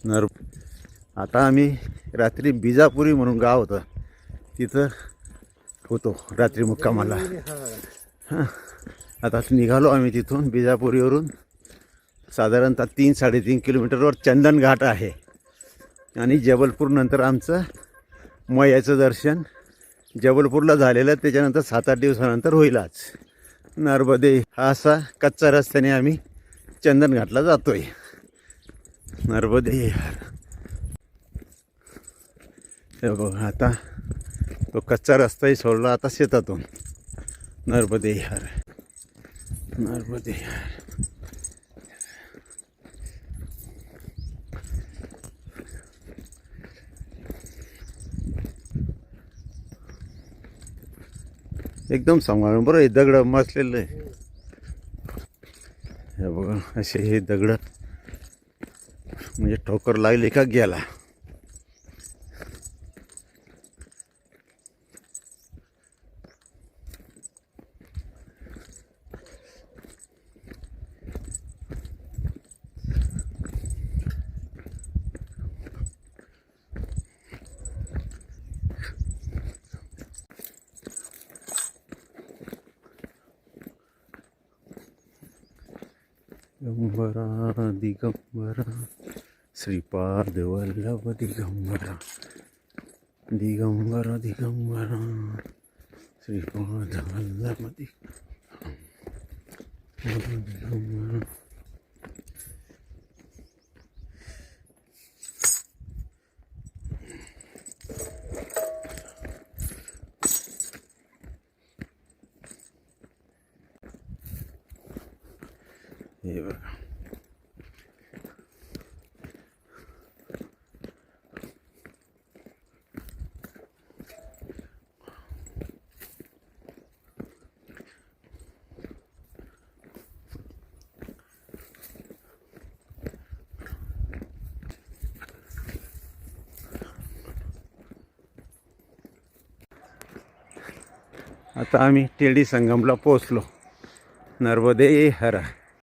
नर आता आम्ही रात्री बिजापुरी म्हणून गाव होतं तिथं होतो रात्री मुक्कामाला. हां, आता निघालो आम्ही तिथून बिजापुरीवरून. साधारणतः 3-3.5 किलोमीटरवर चंदन घाट आहे आणि जबलपूर नंतर आमचं मयाचं दर्शन जबलपूरला झालेलं. त्याच्यानंतर 7-8 दिवसानंतर होईल. आज नर्मदे हा असा कच्चा रस्त्याने आम्ही चंदन घाटला जातोय. नर्मदे हे बघा, आता तो कच्चा रस्ताही सोडला आता शेतातून. नर्मदे हर, नर्मदे हर. एकदम सांभाळून बरं. हे दगड मसलेलं आहे. हे बघा, असे हे दगड म्हणजे ठोकर लागली का गेला. दिगंबरा दिगंबरा श्रीपाद वल्लभ दिगंबरा, दिगंबरा दिगंबरा श्रीपाद वल्लभ दिगंबरा. हे बघा, आता आम्ही टेडी संगमला पोचलो. नर्मदे हर.